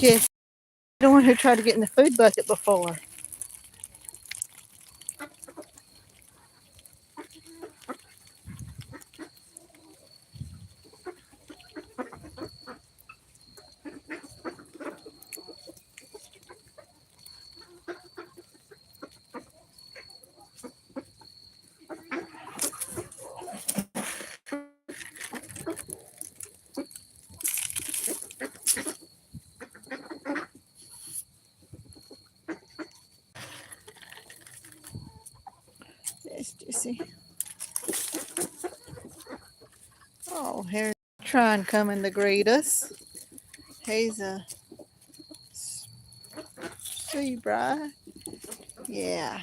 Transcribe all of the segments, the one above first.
Yes, the one who tried to get in the food bucket before. Yes, Jesse. Oh, here's trying coming to greet us. He's a zebra. Yeah.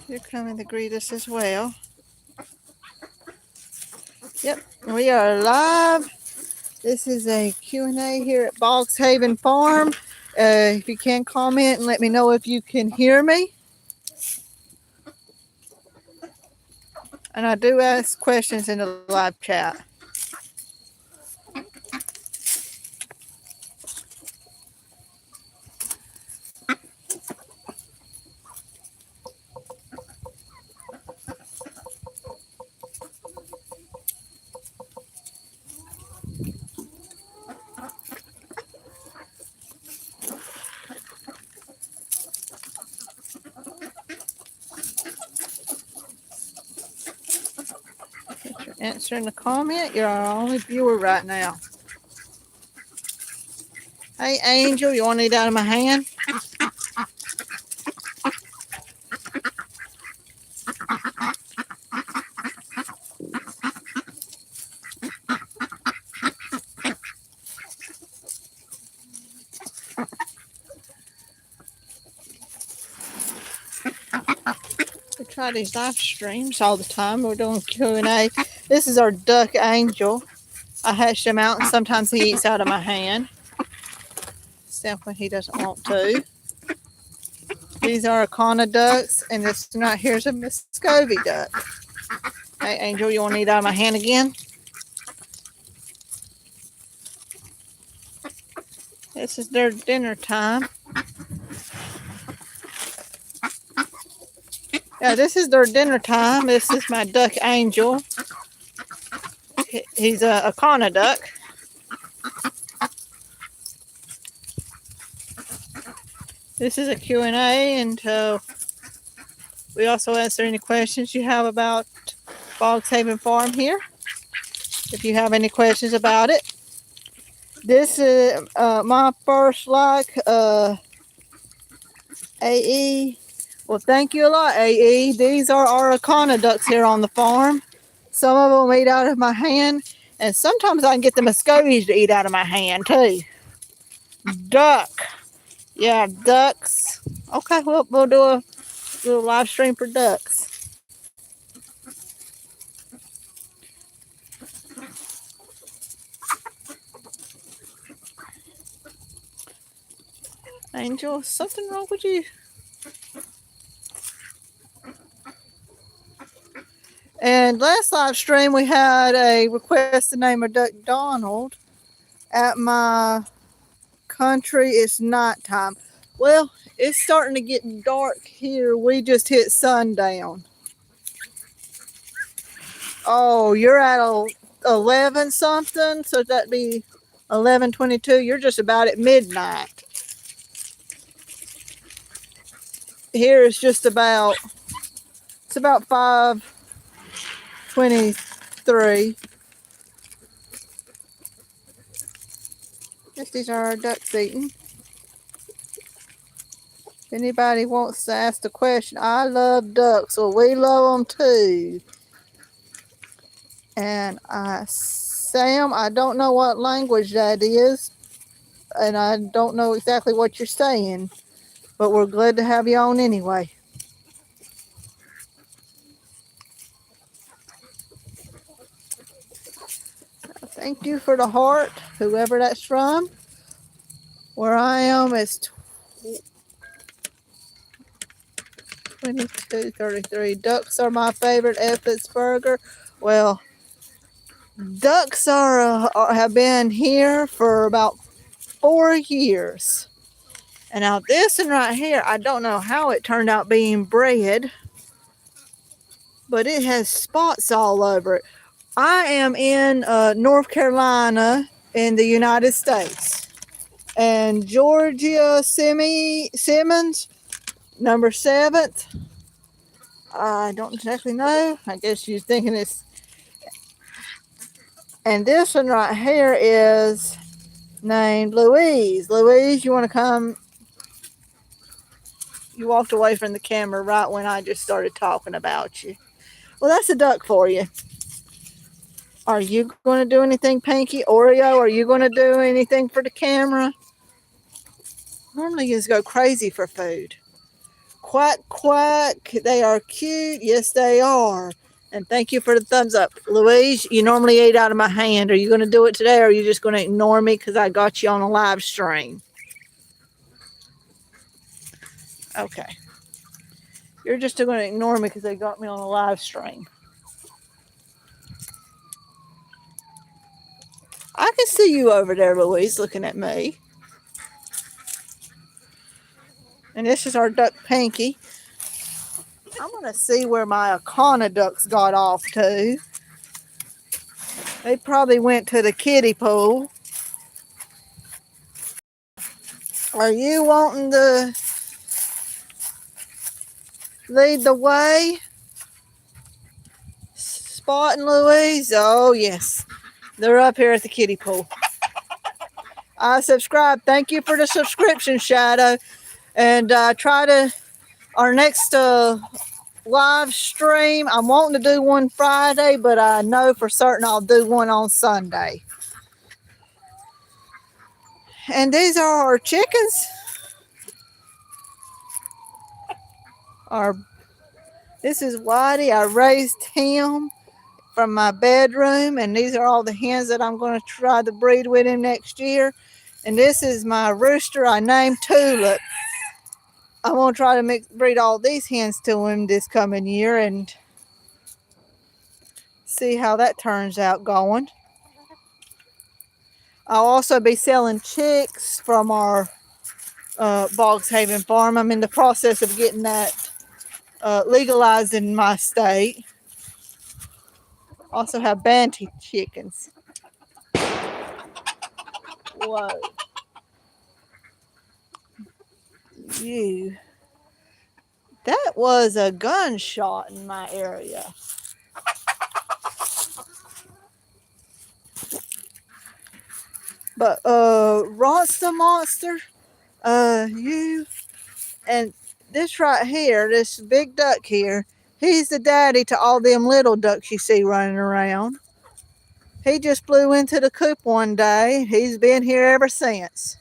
You're coming to greet us as well. Yep, we are live. This is a Q&A here at Bogs Haven Farm. If you can comment and let me know if you can hear me. And I do ask questions in the live chat. If you're answering the comment, you're our only viewer right now. Hey, Angel, you want to eat out of my hand? We try these live streams all the time. We're doing Q&A. This is our duck Angel. I hatched him out, and sometimes he eats out of my hand. Except when he doesn't want to. These are Akana ducks, and this right here is a Muscovy duck. Hey, Angel, you want to eat out of my hand again? This is their dinner time. Yeah, this is their dinner time. This is my duck Angel. He's a Akana duck. This is a Q&A, and we also answer any questions you have about Bogs Haven Farm here. If you have any questions about it. This is my first AE. Well, thank you a lot, AE. These are our Akana ducks here on the farm. Some of them eat out of my hand, and sometimes I can get the Muscovies to eat out of my hand too. Duck. Yeah, ducks. Okay, well, we'll do a little live stream for ducks. Angel, something wrong with you? And last live stream, we had a request to name a duck Donald. At my country, it's nighttime. Well, it's starting to get dark here. We just hit sundown. Oh, you're at 11 something, so that'd be 11:22. You're just about at midnight. Here it's just about, it's about 5:23. Yes, these are our ducks eating. If anybody wants to ask the question, I love ducks. Well, we love them too. And Sam, I don't know what language that is, and I don't know exactly what you're saying, but we're glad to have you on anyway. Thank you for the heart, whoever that's from. Where I am is 22, 33. Ducks are my favorite Eppisburger. Well, ducks have been here for about 4 years. And now this one right here, I don't know how it turned out being bred, but it has spots all over it. I am in North Carolina in the United States. And Georgia Simmons, number 7th. I don't exactly know. I guess you're thinking it's... And this one right here is named Louise. Louise, you want to come? You walked away from the camera right when I just started talking about you. Well, that's a duck for you. Are you going to do anything, Pinky? Oreo, are you going to do anything for the camera? Normally you just go crazy for food. Quack, quack. They are cute. Yes, they are. And thank you for the thumbs up. Louise, you normally eat out of my hand. Are you going to do it today, or are you just going to ignore me because I got you on a live stream? Okay. You're just going to ignore me because they got me on a live stream. I can see you over there, Louise, looking at me. And this is our duck, Pinky. I'm going to see where my Akana ducks got off to. They probably went to the kiddie pool. Are you wanting to lead the way? Spot and Louise? Oh, yes. They're up here at the kiddie pool. I subscribe. Thank you for the subscription, Shadow. And our next live stream, I'm wanting to do one Friday, but I know for certain I'll do one on Sunday. And these are our chickens. This is Whitey. I raised him from my bedroom, and these are all the hens that I'm going to try to breed with him next year. And this is my rooster I named Tulip. I'm going to try to breed all these hens to him this coming year and see how that turns out going. I'll also be selling chicks from our Bogs Haven farm. I'm in the process of getting that legalized in my state. Also have banty chickens. Whoa. That was a gunshot in my area. But Rooster Monster, and this right here, this big duck here, he's the daddy to all them little ducks you see running around. He just flew into the coop one day. He's been here ever since.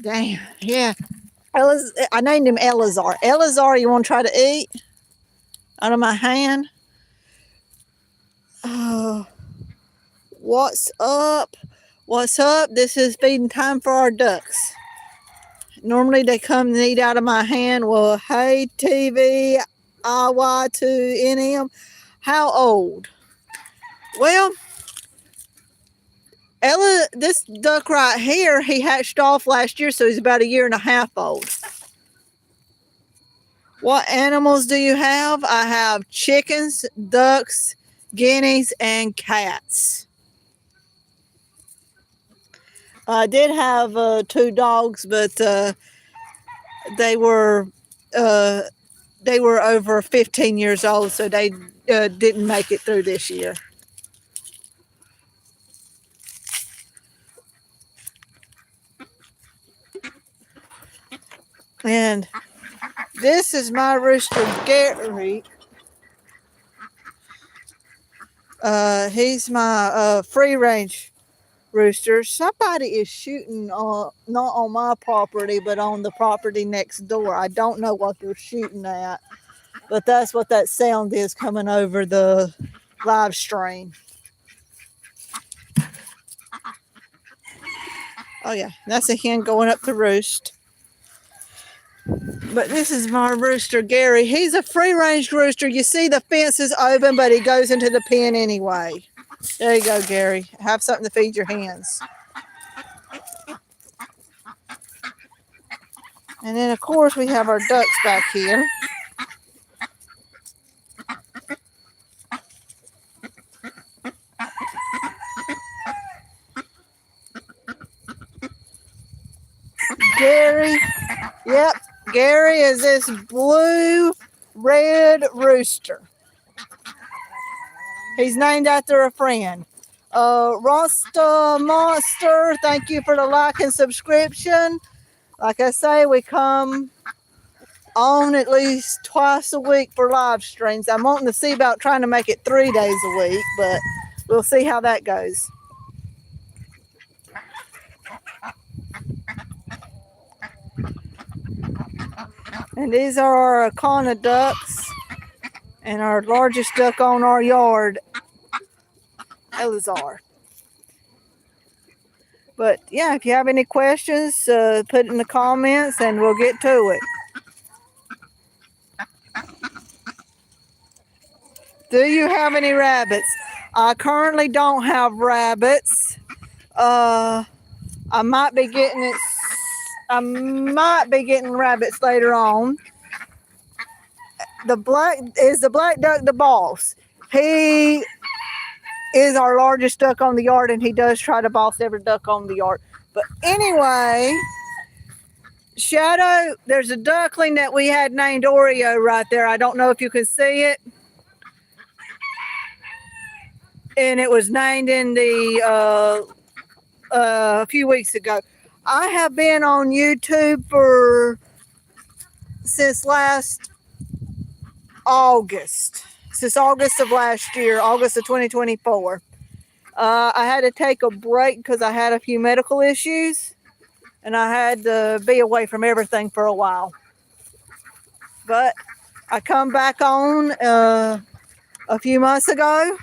Damn, yeah. I named him Elazar. Elazar, you want to try to eat out of my hand? What's up? What's up? This is feeding time for our ducks. Normally they come and eat out of my hand. Well, hey, TV, IY2NM. How old? Well, this duck right here, he hatched off last year, so he's about 1.5 years old. What animals do you have? I have chickens, ducks, guineas, and cats. I did have 2 dogs, but they were over 15 years old, so they didn't make it through this year. And this is my rooster, Gary. He's my free range rooster. Somebody is shooting not on my property, but on the property next door. I don't know what they're shooting at, but that's what that sound is coming over the live stream. Oh yeah, that's a hen going up to roost. But this is my rooster, Gary. He's a free-range rooster. You see the fence is open, but he goes into the pen anyway. There you go, Gary. Have something to feed your hens. And then, of course, we have our ducks back here. Gary, yep, Gary is this blue-red rooster. He's named after a friend. Rooster Monster, thank you for the like and subscription. Like I say, we come on at least twice a week for live streams. I'm wanting to see about trying to make it 3 days a week, but we'll see how that goes. And these are our Akana ducks and our largest duck on our yard, Elazar. But yeah, if you have any questions, put it in the comments and we'll get to it. Do you have any rabbits? I currently don't have rabbits. I might be getting rabbits later on. The black duck, the boss. He is our largest duck on the yard, and he does try to boss every duck on the yard. But anyway, Shadow, there's a duckling that we had named Oreo right there. I don't know if you can see it. And it was named in the a few weeks ago. I have been on YouTube since last August. Since August of last year, August of 2024. I had to take a break because I had a few medical issues. And I had to be away from everything for a while. But I come back on a few months ago.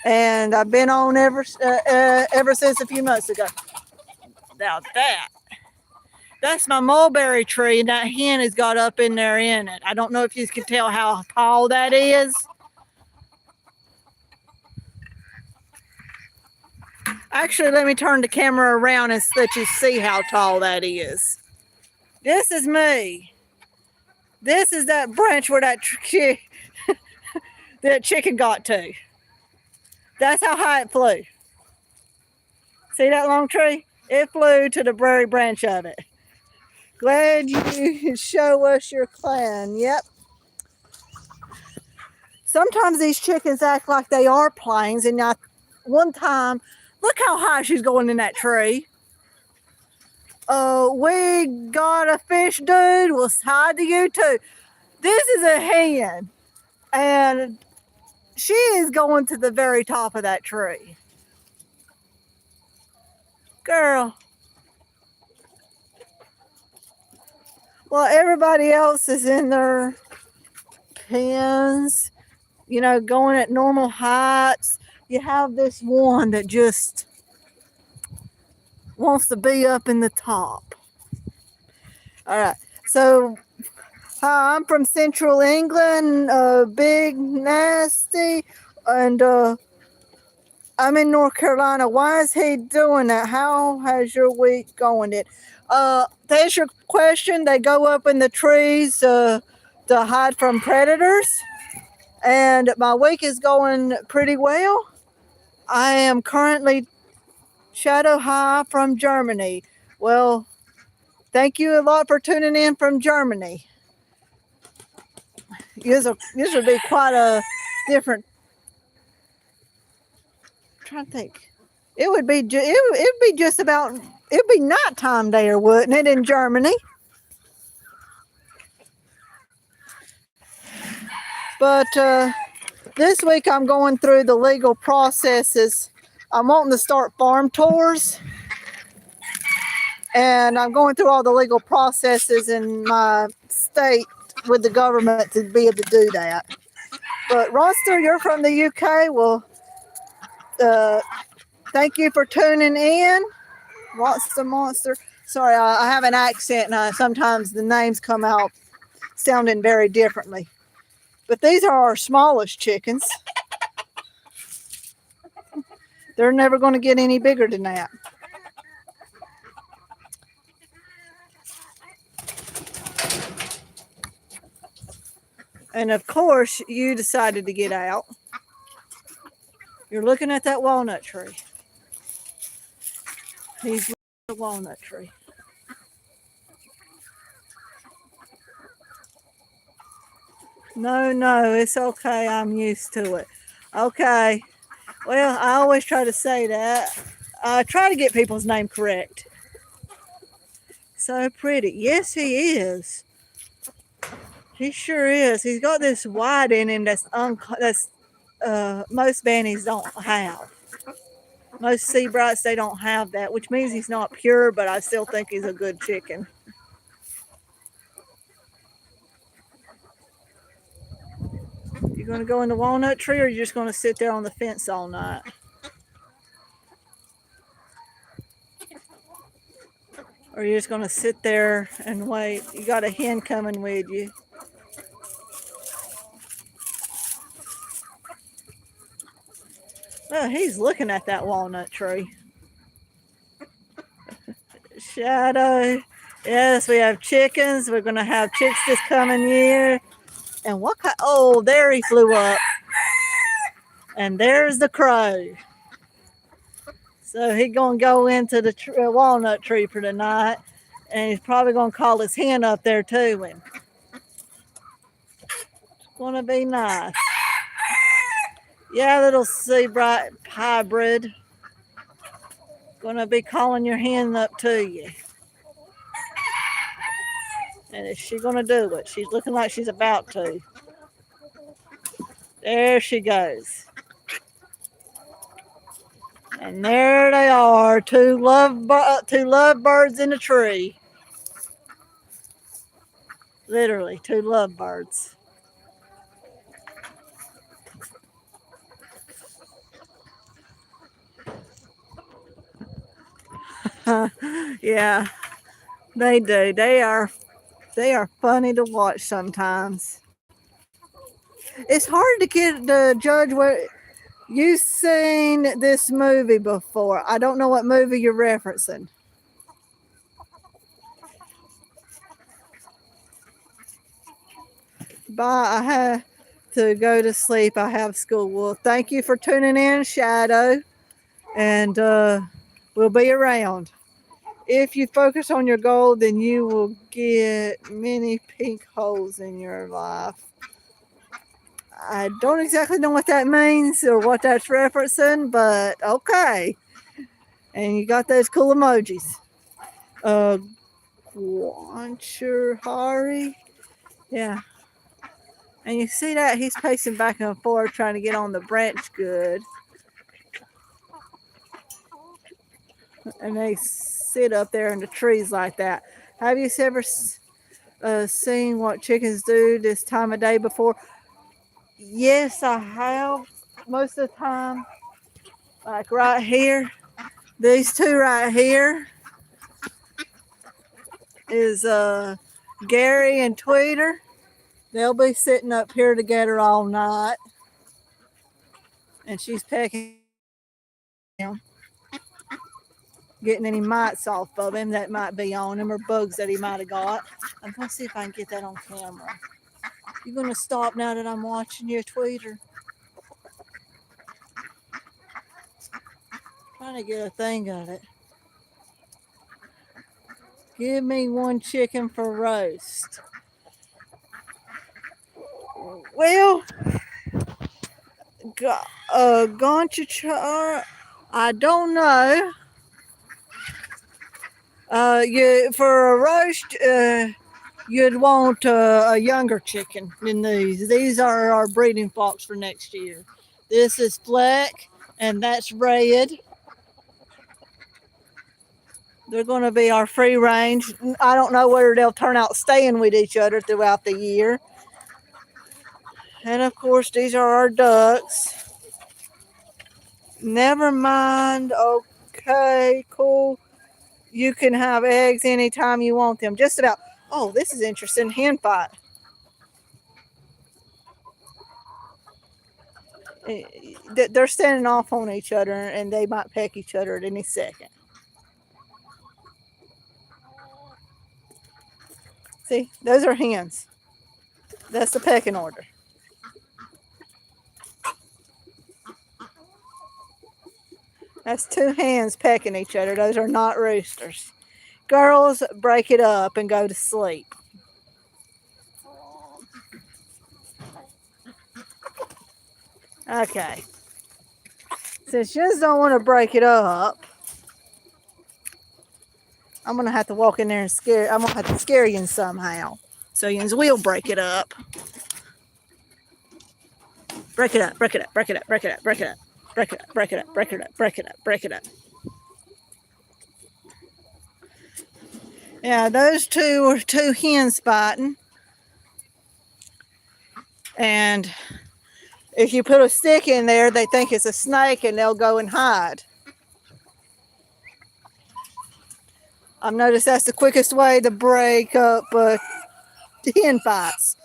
And I've been on ever since a few months ago. Now that's my mulberry tree, and that hen has got up in there in it. I don't know if you can tell how tall that is. Actually, let me turn the camera around and let you see how tall that is. This is me. This is that branch where that chicken got to. That's how high it flew. See that long tree? It flew to the very branch of it. Glad you show us your clan. Yep. Sometimes these chickens act like they are planes. And one time, look how high she's going in that tree. We got a fish dude. We'll hide to you too. This is a hen. And she is going to the very top of that tree. Girl. Well, everybody else is in their pens, going at normal heights. You have this one that just wants to be up in the top. All right. So, hi, I'm from Central England, Big Nasty, and I'm in North Carolina. Why is he doing that? How has your week going? To answer your question, they go up in the trees to hide from predators. And my week is going pretty well. I am currently Shadow High from Germany. Well, thank you a lot for tuning in from Germany. This would be quite a different. I'm trying to think. It'd be just about. It'd be nighttime there, wouldn't it, in Germany? But this week I'm going through the legal processes. I'm wanting to start farm tours. And I'm going through all the legal processes in my state with the government to be able to do that. But Rooster, you're from the UK. Well, Thank you for tuning in. What's the monster? Sorry, I have an accent and sometimes the names come out sounding very differently. But these are our smallest chickens. They're never going to get any bigger than that. And of course, you decided to get out. You're looking at that walnut tree. He's looking at the walnut tree. No, it's okay. I'm used to it. Okay. Well, I always try to say that. I try to get people's name correct. So pretty. Yes, he is. He sure is. He's got this white in him that's most bannies don't have. Most sea brights, they don't have that, which means he's not pure, but I still think he's a good chicken. You going to go in the walnut tree, or are you just going to sit there on the fence all night? Or are you just going to sit there and wait? You got a hen coming with you. Well, he's looking at that walnut tree. Shadow. Yes, we have chickens. We're going to have chicks this coming year. And what kind? Oh, there he flew up. And there's the crow. So he's going to go into the walnut tree for the night. And he's probably going to call his hen up there too. And it's going to be nice. Yeah, little sea bright hybrid. Going to be calling your hen up to you. And is she going to do it? She's looking like she's about to. There she goes. And there they are, two lovebirds in a tree. Literally, two lovebirds. Yeah, they do. They are funny to watch sometimes. It's hard to judge what you've seen this movie before. I don't know what movie you're referencing. Bye. I have to go to sleep. I have school. Well, thank you for tuning in, Shadow. And we'll be around. If you focus on your goal, then you will get many pink holes in your life. I don't exactly know what that means or what that's referencing, but okay. And you got those cool emojis. Hari. Yeah. And you see that he's pacing back and forth trying to get on the branch good. And they sit up there in the trees like that. Have you ever seen what chickens do this time of day before? Yes, I have. Most of the time. Like right here. These two right here is Gary and Tweeter. They'll be sitting up here together all night. And she's pecking him. Getting any mites off of him that might be on him or bugs that he might have got. I'm going to see if I can get that on camera. You going to stop now that I'm watching your Tweeter? Trying to get a thing of it. Give me one chicken for roast. Well, Gonchachar, I don't know. For a roast, you'd want a younger chicken than these. These are our breeding flocks for next year. This is Fleck, and that's Red. They're going to be our free range. I don't know whether they'll turn out staying with each other throughout the year. And of course, these are our ducks. Never mind. Okay, cool. You can have eggs anytime you want them. Just about. Oh, this is interesting. Hen fight. Eh, they're standing off on each other and they might peck each other at any second. See, those are hens. That's the pecking order. That's two hens pecking each other. Those are not roosters. Girls, break it up and go to sleep. Okay. Since you just don't want to break it up, I'm gonna have to walk in there and scare. I'm gonna have to scare you somehow, so you will break it up. Break it up. Break it up. Break it up. Break it up. Break it up. Break it up. Break it up. Break it up. Break it up. Break it up. Yeah, those two are two hens fighting, and if you put a stick in there, they think it's a snake and they'll go and hide. I've noticed that's the quickest way to break up hen fights.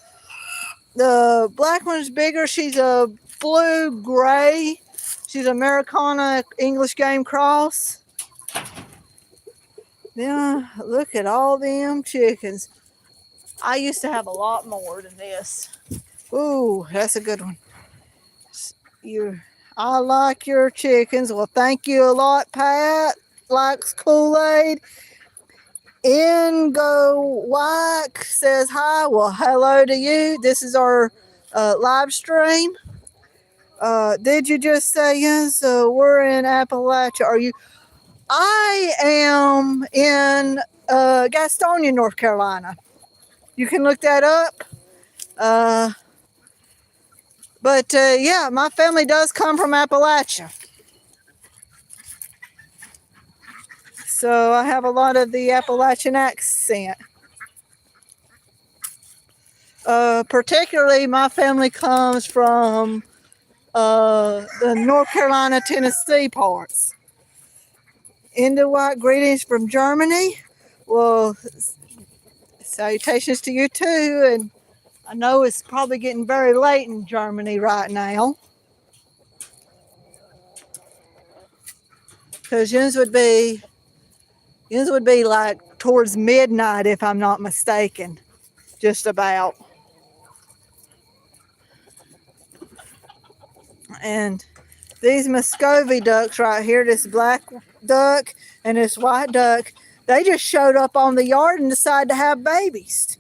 The black one's bigger. She's a blue gray. She's Americana English game cross. Yeah, look at all them chickens. I used to have a lot more than this. Ooh, that's a good one. I like your chickens. Well, thank you a lot, Pat. Likes Kool-Aid. Ingo White says hi. Well, hello to you. This is our live stream. Did you just say yes? We're in Appalachia. Are you? I am in Gastonia, North Carolina. You can look that up. But yeah, my family does come from Appalachia. So I have a lot of the Appalachian accent. Particularly, my family comes from the North Carolina, Tennessee parts. White greetings from Germany. Well, salutations to you too. And I know it's probably getting very late in Germany right now. Because yours would be like towards midnight if I'm not mistaken. Just about. And these Muscovy ducks right here, this black duck and this white duck, they just showed up on the yard and decided to have babies.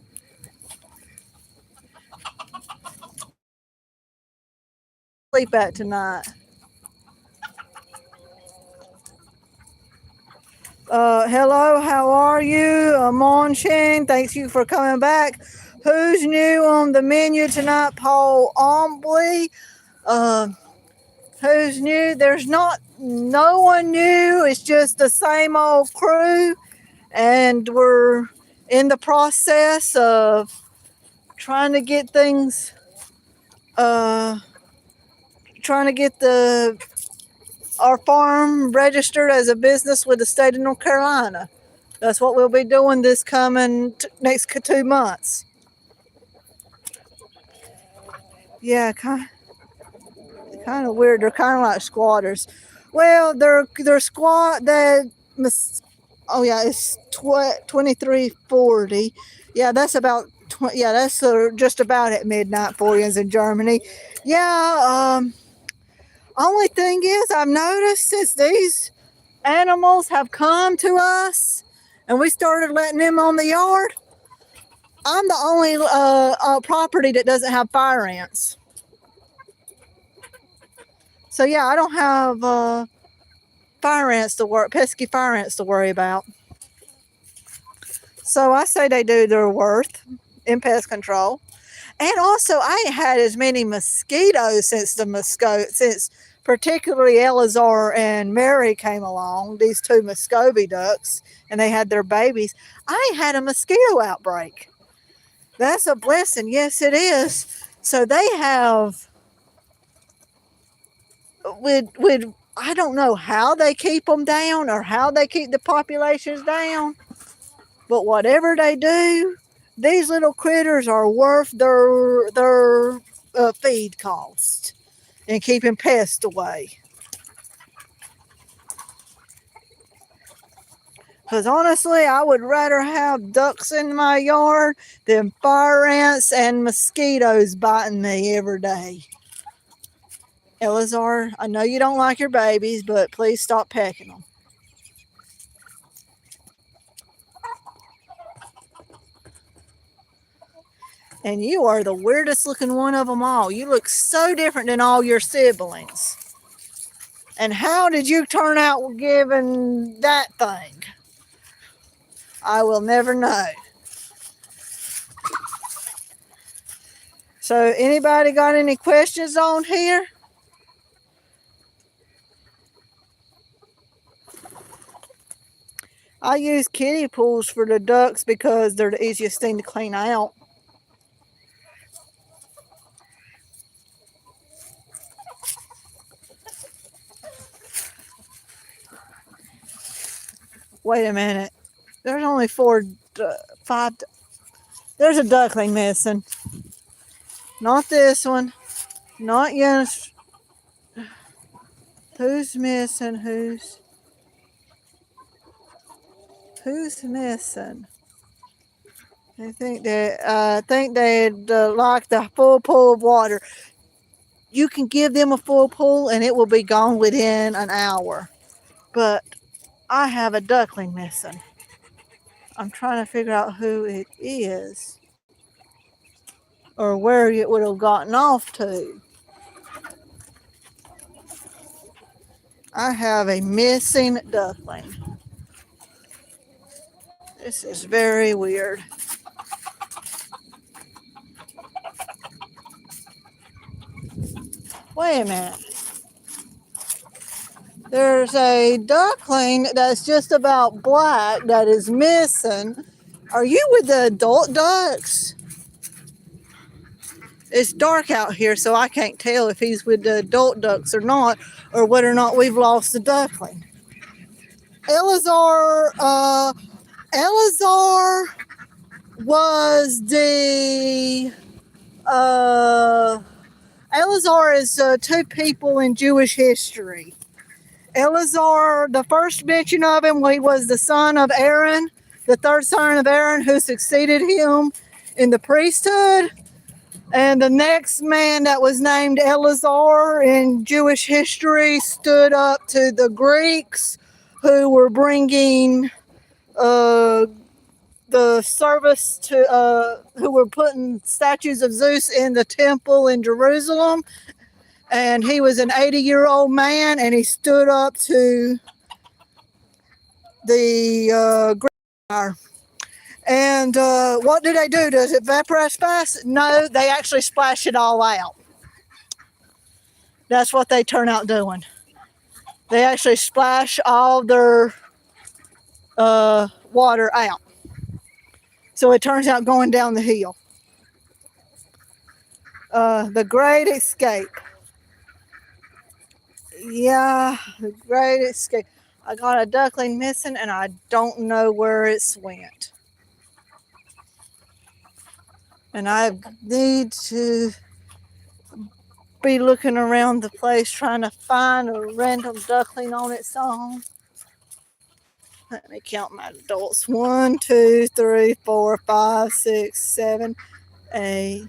Sleep at tonight. Hello, how are you? Monching, thanks you for coming back. Who's new on the menu tonight? Paul Ombley. Who's new? There's no one new. It's just the same old crew. And we're in the process of trying to get things, trying to get our farm registered as a business with the state of North Carolina. That's what we'll be doing this coming next 2 months. Yeah, kind of weird. They're kind of like squatters. Well, they're squat that. Oh yeah, it's 2340. Yeah, that's about. Yeah, that's just about at midnight for you in Germany. Yeah. Only thing is, I've noticed since these animals have come to us, and we started letting them on the yard, I'm the only property that doesn't have fire ants. So yeah, I don't have pesky fire ants to worry about. So I say they do their worth in pest control. And also, I ain't had as many mosquitoes since particularly Eleazar and Mary came along, these two Muscovy ducks, and they had their babies. I ain't had a mosquito outbreak. That's a blessing. Yes, it is. So they have, with I don't know how they keep them down or how they keep the populations down, but whatever they do, these little critters are worth their feed cost and keeping pests away. Because honestly, I would rather have ducks in my yard than fire ants and mosquitoes biting me every day. Elazar, I know you don't like your babies, but please stop pecking them. And you are the weirdest looking one of them all. You look so different than all your siblings. And how did you turn out given that thing? I will never know. So anybody got any questions on here? I use kiddie pools for the ducks because they're the easiest thing to clean out. Wait a minute. There's only five. There's a duckling missing. Not this one. Not yet. Who's missing? Who's missing? I think they'd like the full pool of water. You can give them a full pool and it will be gone within an hour. But I have a duckling missing. I'm trying to figure out who it is or where it would have gotten off to. I have a missing duckling. This is very weird. Wait a minute. There's a duckling that's just about black that is missing. Are you with the adult ducks? It's dark out here, so I can't tell if he's with the adult ducks or not, or whether or not we've lost the duckling. Elazar was the Elazar is two people in Jewish history. Elazar, the first mention of him, he was the son of Aaron, the third son of Aaron, who succeeded him in the priesthood. And the next man that was named Elazar in Jewish history stood up to the Greeks who were bringing the service to, who were putting statues of Zeus in the temple in Jerusalem. And he was an 80-year-old man, and he stood up to the Greek. And what do they do? Does it evaporate fast? No, they actually splash it all out. That's what they turn out doing. They actually splash all their water out. So it turns out going down the hill. The Great Escape. Yeah, the Great Escape. I got a duckling missing, and I don't know where it's went. And I need to be looking around the place trying to find a random duckling on its own. Let me count my adults. 1, 2, 3, 4, 5, 6, 7, 8,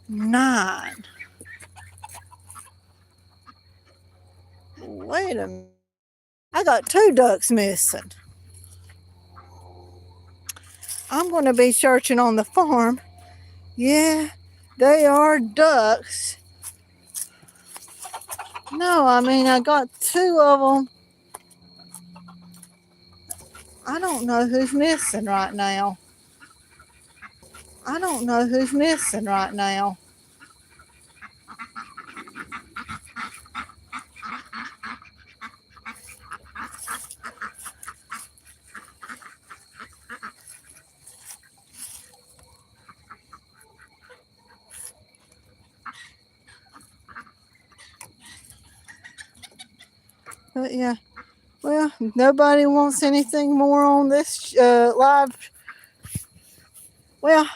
9. Wait a minute. I got 2 ducks missing. I'm going to be searching on the farm. Yeah, they are ducks. No, I mean, I got 2 of them. I don't know who's missing right now. I don't know who's missing right now. But yeah, well, nobody wants anything more on this live. Well,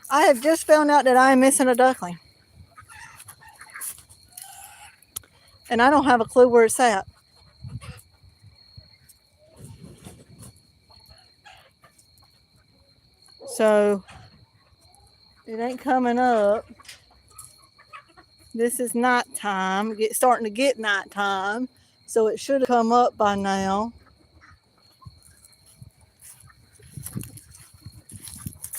I have just found out that I am missing a duckling. And I don't have a clue where it's at. So it ain't coming up. This is nighttime. It's starting to get nighttime. So it should have come up by now.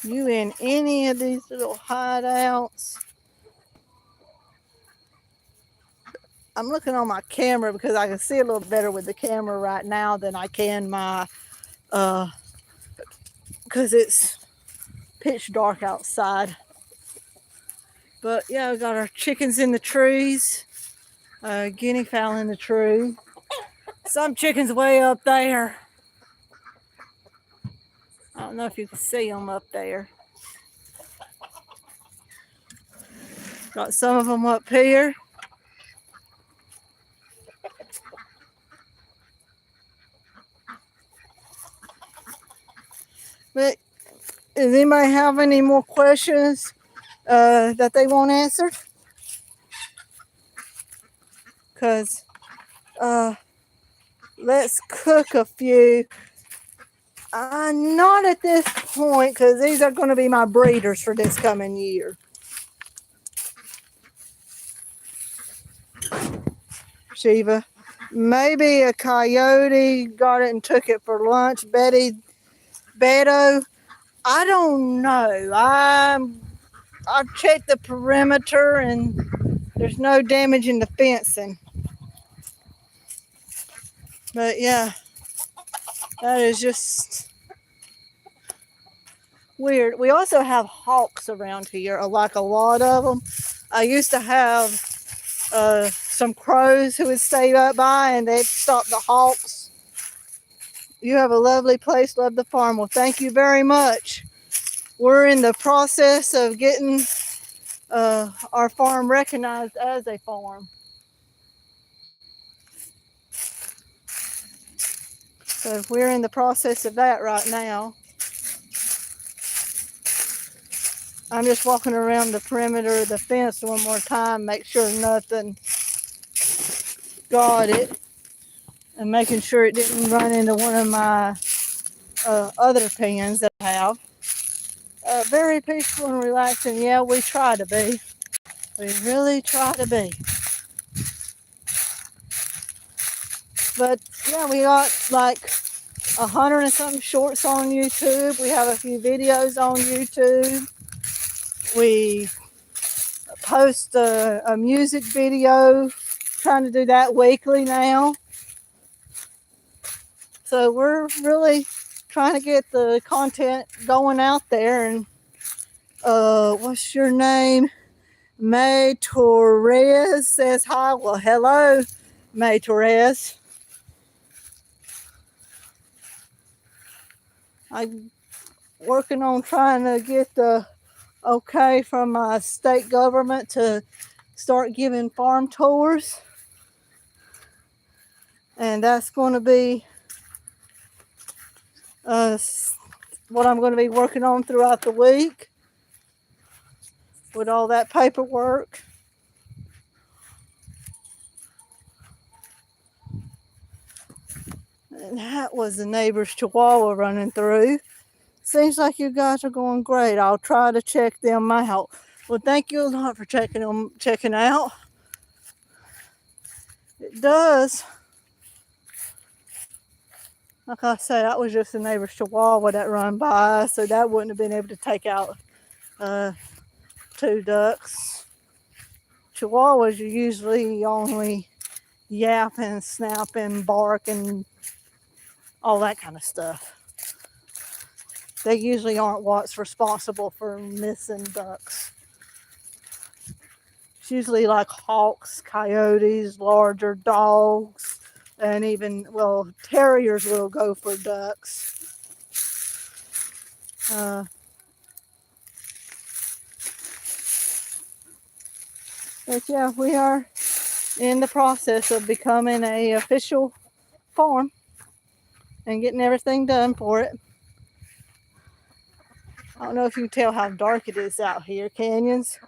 You in any of these little hideouts? I'm looking on my camera because I can see a little better with the camera right now than I can my, because it's pitch dark outside. But yeah, we got our chickens in the trees, guinea fowl in the tree. Some chickens way up there. I don't know if you can see them up there. Got some of them up here. But does anybody have any more questions that they want answered? Because let's cook a few. Not at this point, because these are going to be my breeders for this coming year. Shiva. Maybe a coyote got it and took it for lunch. Beto. I don't know. I've checked the perimeter and there's no damage in the fencing. But yeah, that is just weird. We also have hawks around here, like a lot of them. I used to have some crows who would stay up by and they'd stop the hawks. You have a lovely place, love the farm. Well, thank you very much. We're in the process of getting our farm recognized as a farm. So we're in the process of that right now. I'm just walking around the perimeter of the fence one more time, make sure nothing got it, and making sure it didn't run into one of my other pens that I have. Very peaceful and relaxing. Yeah, we try to be. We really try to be. But yeah, we got like 100 and something shorts on YouTube. We have a few videos on YouTube. We post a music video, trying to do that weekly now. So we're really trying to get the content going out there. And what's your name? May Torres says hi. Well, hello, May Torres. I'm working on trying to get the okay from my state government to start giving farm tours. And that's going to be what I'm going to be working on throughout the week with all that paperwork. And that was the neighbor's chihuahua running through. Seems like you guys are going great. I'll try to check them out. Well, thank you a lot for checking out. It does. Like I said, that was just the neighbor's chihuahua that run by, so that wouldn't have been able to take out 2 ducks. Chihuahuas are usually only yapping, snapping, barking, all that kind of stuff. They usually aren't what's responsible for missing ducks. It's usually like hawks, coyotes, larger dogs, and even, well, terriers will go for ducks. But yeah, we are in the process of becoming a official farm and getting everything done for it. I don't know if you can tell how dark it is out here, canyons.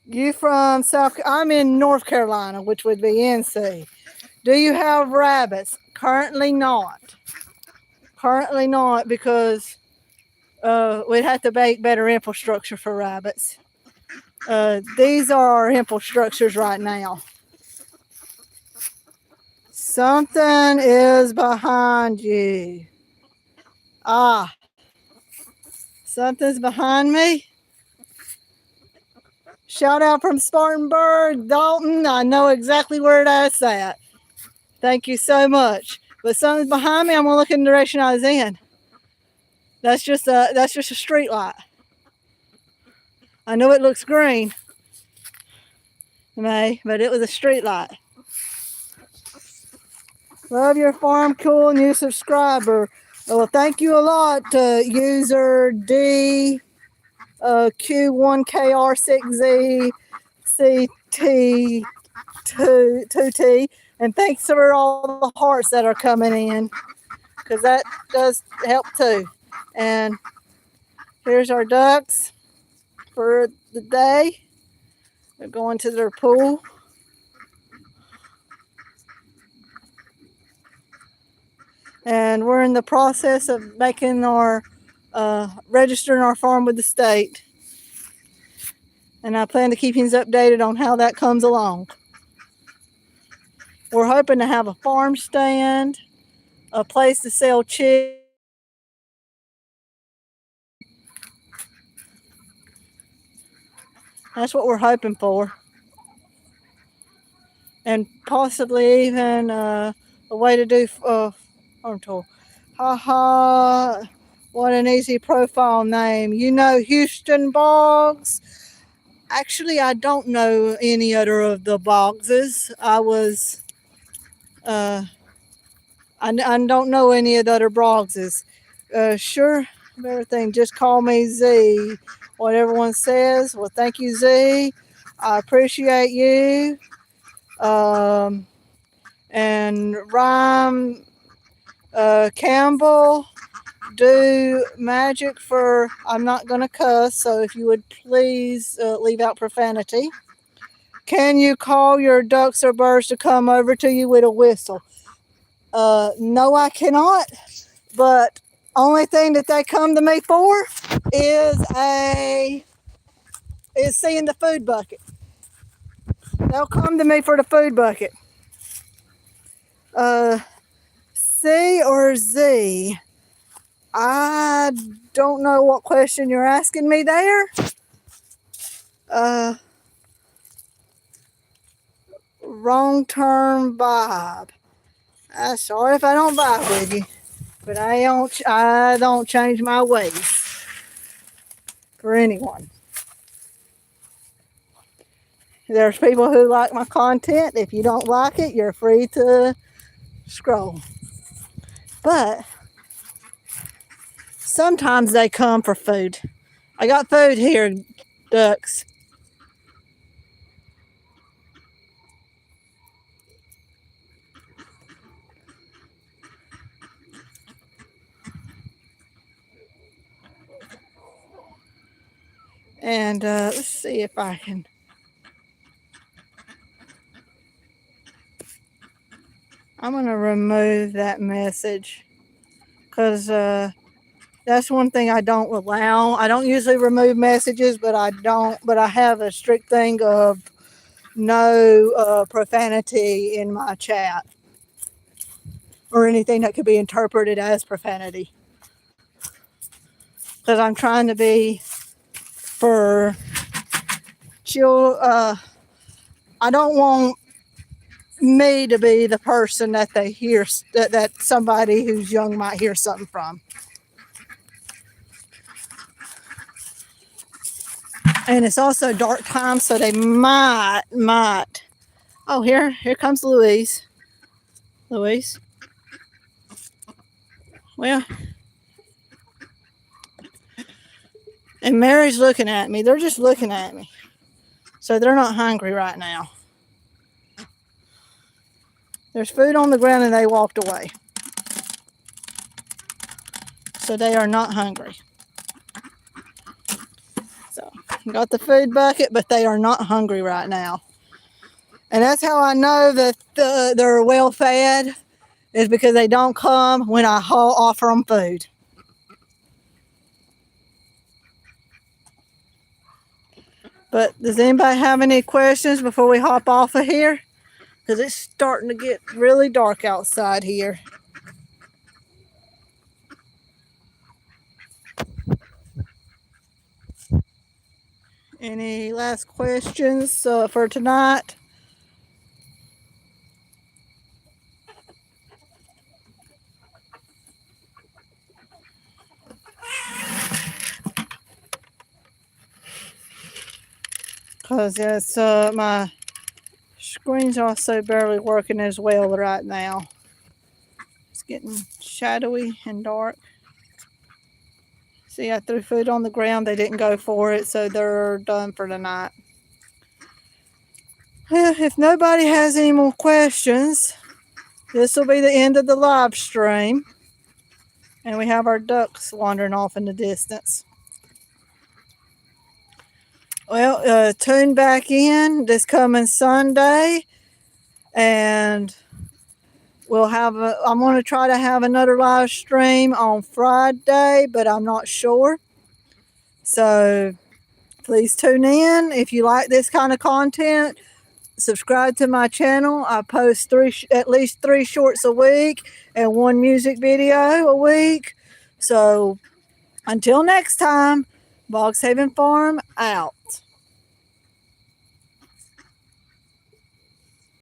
You from I'm in North Carolina, which would be NC. Do you have rabbits? Currently not. Currently not, because we'd have to make better infrastructure for rabbits. These are our infrastructures right now. Something is behind you. Ah, something's behind me. Shout out from Spartanburg, Dalton. I know exactly where that's at. Thank you so much. But something's behind me. I'm gonna look in the direction I was in. That's just a street light. I know it looks green, May, but it was a street light. Love your farm, cool new subscriber. Well, thank you a lot, user D Q1KR6Z2T, and thanks for all the hearts that are coming in, because that does help too. And here's our ducks for the day. They're going to their pool. And we're in the process of making our registering our farm with the state. And I plan to keep you updated on how that comes along. We're hoping to have a farm stand, a place to sell chicks. That's what we're hoping for. And possibly even a way to do farm tour. Haha, what an easy profile name. You know Houston Bogs? Actually, I don't know any other of the Bogses. I don't know any of the other Bogses. Sure, everything. Just call me Z. What everyone says. Well, thank you, Z. I appreciate you. And Rhyme Campbell, do magic for, I'm not going to cuss, so if you would please leave out profanity. Can you call your ducks or birds to come over to you with a whistle? No, I cannot, but only thing that they come to me for is seeing the food bucket. They'll come to me for the food bucket. C or Z? I don't know what question you're asking me there. Wrong term vibe. Sorry if I don't vibe with you, but I don't change my ways for anyone. There's people who like my content. If you don't like it, you're free to scroll. But sometimes they come for food. I got food here, ducks. And let's see if I can. I'm going to remove that message, because that's one thing I don't allow. I don't usually remove messages, but I have a strict thing of no profanity in my chat, or anything that could be interpreted as profanity, because I'm trying to be for chill. I don't want me to be the person that they hear, that somebody who's young might hear something from. And it's also dark time, so they might. Oh, here comes Louise. Louise. Well, And Mary's looking at me. They're just looking at me. So they're not hungry right now. There's food on the ground and they walked away. So they are not hungry. So got the food bucket, but they are not hungry right now. And that's how I know that they're well fed, is because they don't come when I offer them food. But does anybody have any questions before we hop off of here? Because it's starting to get really dark outside here. Any last questions for tonight? Because it's my screen's also barely working as well right now. It's getting shadowy and dark. See, I threw food on the ground. They didn't go for it, so they're done for tonight. Well, if nobody has any more questions, this will be the end of the live stream. And we have our ducks wandering off in the distance. Well, tune back in this coming Sunday, and I'm going to try to have another live stream on Friday, but I'm not sure. So please tune in. If you like this kind of content, subscribe to my channel. I post at least 3 shorts a week and 1 music video a week. So until next time, Bogs Haven Farm out.